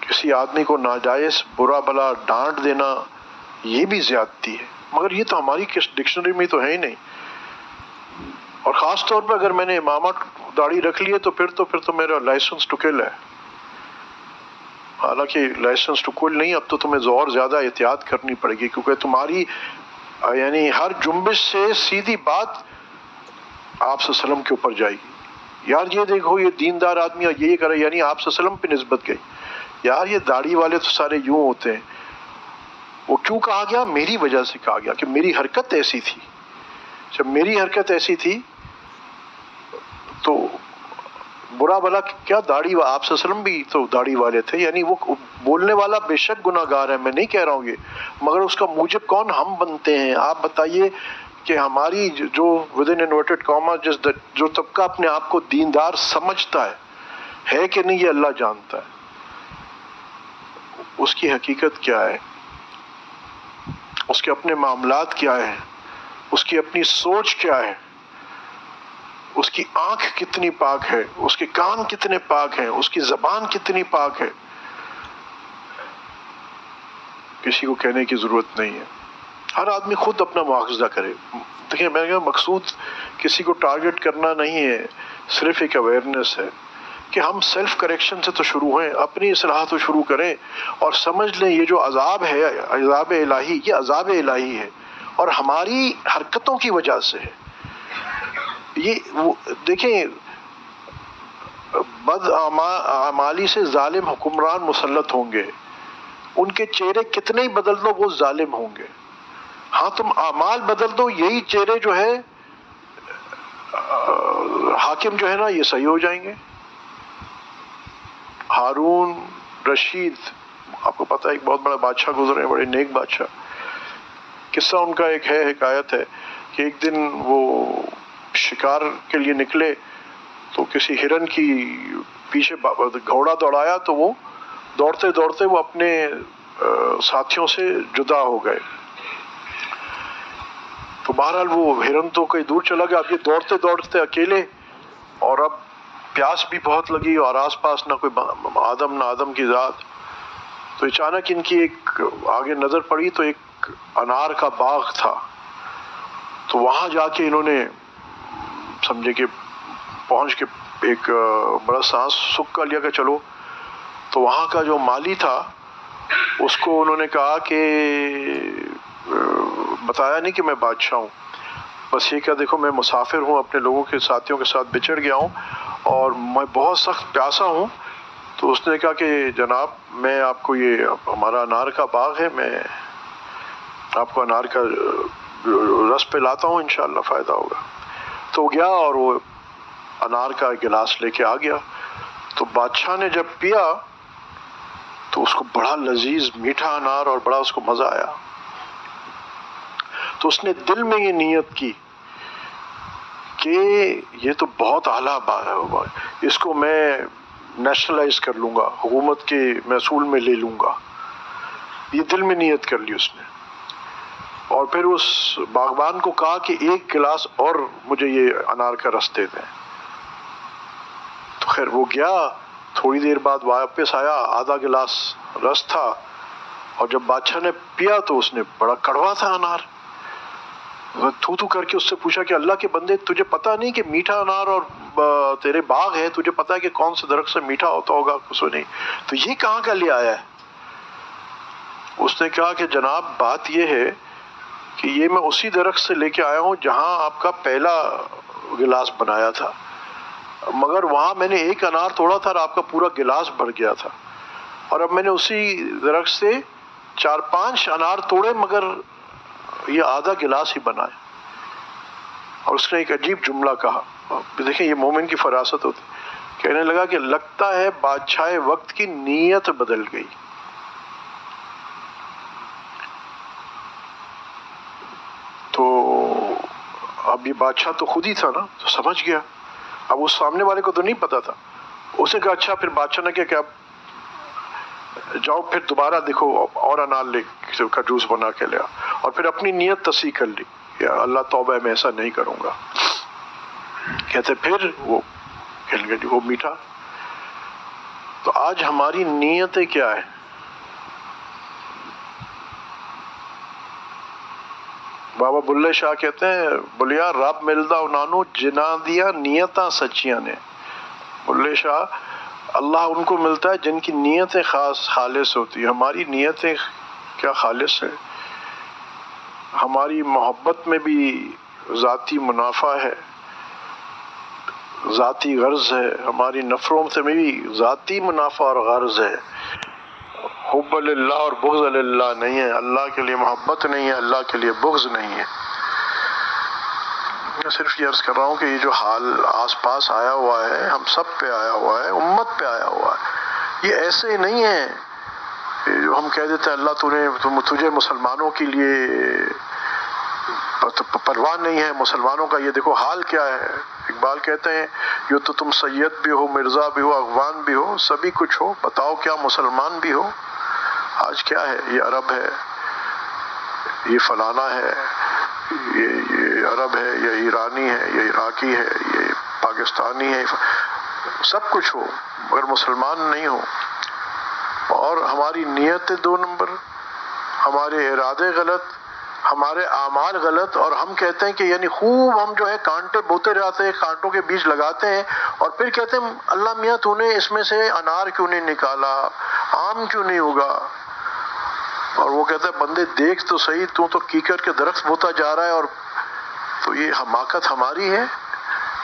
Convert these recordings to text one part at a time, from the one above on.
کسی آدمی کو ناجائز برا بھلا ڈانٹ دینا یہ بھی زیادتی ہے، مگر یہ تو ہماری ڈکشنری میں تو ہے ہی نہیں۔ اور خاص طور پہ اگر میں نے امامت داڑھی رکھ لی ہے تو پھر تو میرا لائسنس ٹو کل ہے، حالانکہ لائسنس ٹو کل نہیں، اب تو تمہیں زور زیادہ احتیاط کرنی پڑے گی، کیونکہ تمہاری یعنی ہر جنبش سے سیدھی بات آپ صلی اللہ علیہ وسلم کے اوپر جائے گی۔ یار یہ دیکھو یہ دیندار آدمی اور یہ کرے، یعنی آپ صلی اللہ علیہ وسلم پہ نسبت گئی، یار یہ داڑھی والے تو سارے یوں ہوتے ہیں۔ وہ کیوں کہا گیا؟ میری وجہ سے کہا گیا کہ میری حرکت ایسی تھی۔ جب میری حرکت ایسی تھی تو برا بھلا کیا داڑھی، آپ صلی اللہ علیہ وسلم بھی تو داڑھی والے تھے، یعنی وہ بولنے والا بے شک گناہ گار ہے، میں نہیں کہہ رہا ہوں یہ، مگر اس کا موجب کون؟ ہم بنتے ہیں۔ آپ بتائیے کہ ہماری جو ود ان انورٹڈ کاما جو طبقہ اپنے آپ کو دیندار سمجھتا ہے کہ نہیں، یہ اللہ جانتا ہے، اس کی حقیقت کیا ہے، اس کے اپنے معاملات کیا ہیں، اس کی اپنی سوچ کیا ہے، اس کی آنکھ کتنی پاک ہے، اس کے کان کتنے پاک ہیں، اس کی زبان کتنی پاک ہے، کسی کو کہنے کی ضرورت نہیں ہے۔ ہر آدمی خود اپنا مواخذہ کرے۔ دیکھیں میں نے کہا مقصود کسی کو ٹارگٹ کرنا نہیں ہے، صرف ایک اویئرنیس ہے کہ ہم سیلف کریکشن سے تو شروع ہیں، اپنی اصلاح تو شروع کریں اور سمجھ لیں یہ جو عذاب ہے، عذاب الہی، یہ عذاب الہی ہے اور ہماری حرکتوں کی وجہ سے ہے۔ یہ دیکھیں بد اعمالی سے ظالم حکمران مسلط ہوں گے، ان کے چہرے کتنے ہی بدل دو وہ ظالم ہوں گے۔ ہاں تم اعمال بدل دو، یہی چہرے جو ہے حاکم جو ہے نا یہ صحیح ہو جائیں گے۔ ہارون رشید، آپ کو پتہ ہے ایک بہت بڑا بادشاہ گزرے، بڑے نیک بادشاہ، قصہ ان کا ایک ہے، حکایت ہے کہ ایک دن وہ شکار کے لیے نکلے تو کسی ہرن کی پیچھے گھوڑا دوڑایا تو وہ دوڑتے دوڑتے وہ اپنے ساتھیوں سے جدا ہو گئے۔ تو بہرحال وہ ہرن تو کہیں دور چلا گیا، اب یہ دوڑتے دوڑتے اکیلے، اور اب پیاس بھی بہت لگی اور آس پاس نہ کوئی آدم نہ آدم کی ذات۔ تو اچانک ان کی ایک آگے نظر پڑی تو ایک انار کا باغ تھا، تو وہاں جا کے انہوں نے سمجھے کہ پہنچ کے ایک بڑا سانس سکھ کا لیا کہ چلو، تو وہاں کا جو مالی تھا اس کو انہوں نے کہا کہ بتایا نہیں کہ میں بادشاہ ہوں، بس یہ کہ دیکھو میں مسافر ہوں، اپنے لوگوں کے ساتھیوں کے ساتھ بچھڑ گیا ہوں اور میں بہت سخت پیاسا ہوں۔ تو اس نے کہا کہ جناب میں آپ کو یہ ہمارا انار کا باغ ہے، میں آپ کو انار کا رس پلاتا ہوں، انشاءاللہ فائدہ ہوگا۔ تو گیا اور وہ انار کا گلاس لے کے آ گیا، تو بادشاہ نے جب پیا تو اس کو بڑا لذیذ میٹھا انار اور بڑا اس کو مزہ آیا۔ تو اس نے دل میں یہ نیت کی کہ یہ تو بہت اعلیٰ بات ہے، اس کو میں نیشنلائز کر لوں گا، حکومت کے محصول میں لے لوں گا، یہ دل میں نیت کر لی اس نے۔ اور پھر اس باغبان کو کہا کہ ایک گلاس اور مجھے یہ انار کا رس دے دیں۔ تو خیر وہ گیا، تھوڑی دیر بعد واپس آیا، آدھا گلاس رس تھا، اور جب بادشاہ نے پیا تو اس نے بڑا کڑوا تھا انار۔ تو کر کے اس سے پوچھا کہ اللہ کے بندے تجھے پتا نہیں کہ میٹھا انار اور تیرے باغ ہے، تجھے پتا ہے کہ کون سے درخت سے میٹھا ہوتا ہوگا؟ کچھ نہیں، تو یہ کہاں کا لے آیا ہے؟ اس نے کہا کہ جناب بات یہ ہے کہ یہ میں اسی درخت سے لے کے آیا ہوں جہاں آپ کا پہلا گلاس بنایا تھا، مگر وہاں میں نے ایک انار توڑا تھا اور آپ کا پورا گلاس بھر گیا تھا، اور اب میں نے اسی درخت سے 4-5 انار توڑے مگر یہ آدھا گلاس ہی بنا ہے۔ اور اس نے ایک عجیب جملہ کہا، دیکھیں یہ مومن کی فراست ہوتی، کہنے لگا کہ لگتا ہے بادشاہ وقت کی نیت بدل گئی۔ تو اب یہ بادشاہ تو خود ہی تھا نا، تو سمجھ گیا، اب اس سامنے والے کو تو نہیں پتا تھا۔ اس نے کہا اچھا، پھر بادشاہ نے کہا کہ اب جاؤ پھر دوبارہ دیکھو اور انار لے کا جوس بنا کے لیا، اور پھر اپنی نیت تصحیح کر لی کہ اللہ توبہ میں ایسا نہیں کروں گا۔ کہتے پھر وہ کہنے لگے وہ میٹھا، تو آج ہماری نیتیں کیا ہیں؟ بابا بلے شاہ کہتے ہیں بولیا رب ملدا انہاں نوں جنہاں دیاں نیتاں سچیاں نے. بلے شاہ اللہ ان کو ملتا ہے جن کی نیتیں خالص ہوتی ہیں. ہماری نیتیں کیا خالص ہے؟ ہماری محبت میں بھی ذاتی منافع ہے، ذاتی غرض ہے. ہماری نفرت میں بھی ذاتی منافع اور غرض ہے. حب للہ اور بغض للہ نہیں ہے. اللہ کے لیے محبت نہیں ہے، اللہ کے لیے بغض نہیں ہے. میں صرف یہ عرض کر رہا ہوں کہ یہ جو حال آس پاس آیا ہوا ہے، ہم سب پہ آیا ہوا ہے، امت پہ آیا ہوا ہے. یہ ایسے نہیں ہے جو ہم کہہ دیتے ہیں اللہ تجھے مسلمانوں کے لیے پرواہ نہیں ہے. مسلمانوں کا یہ دیکھو حال کیا ہے. اقبال کہتے ہیں یوں تو تم سید بھی ہو، مرزا بھی ہو، اغوان بھی ہو، سبھی کچھ ہو، بتاؤ کیا مسلمان بھی ہو؟ آج کیا ہے؟ یہ عرب ہے، یہ فلانا ہے، یہ عرب ہے، یہ ایرانی ہے، یہ عراقی ہے، یہ پاکستانی ہے، سب کچھ ہو مگر مسلمان نہیں ہو. اور ہماری نیتیں 2 نمبر، ہمارے ارادے غلط، ہمارے اعمال غلط. اور ہم کہتے ہیں کہ یعنی خوب ہم جو ہے کانٹے بوتے رہتے ہیں، کانٹوں کے بیج لگاتے ہیں، اور پھر کہتے ہیں اللہ میاں تو نے اس میں سے انار کیوں نہیں نکالا، آم کیوں نہیں ہوگا؟ اور وہ کہتا ہے بندے دیکھ تو صحیح، تو کیکر کے درخت بوتا جا رہا ہے. اور تو یہ حماقت ہماری ہے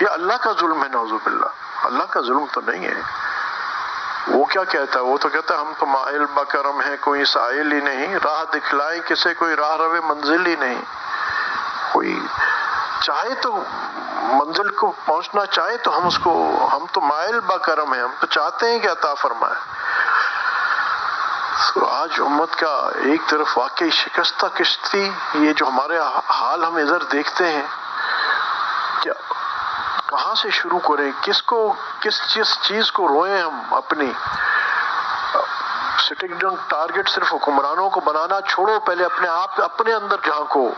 یا اللہ کا ظلم ہے؟ نعوذ باللہ، اللہ کا ظلم تو نہیں ہے. وہ کیا کہتا ہے؟ وہ تو کہتا ہے ہم تو مائل بکرم ہیں، کوئی سائل ہی نہیں، راہ دکھلائیں کسے کوئی راہ روے منزل ہی نہیں. کوئی چاہے تو منزل کو پہنچنا چاہے تو ہم تو مائل بکرم ہیں، ہم تو چاہتے ہیں کہ عطا فرمائے. تو آج امت کا ایک طرف واقعی شکستہ کشتی، یہ جو ہمارے حال ہم ادھر دیکھتے ہیں، کہ کہاں سے شروع کریں، کس چیز کو روئیں ہم اپنی. سٹنگ ڈن ٹارگٹ صرف حکمرانوں کو بنانا چھوڑو، پہلے اپنے اندر جھانکو.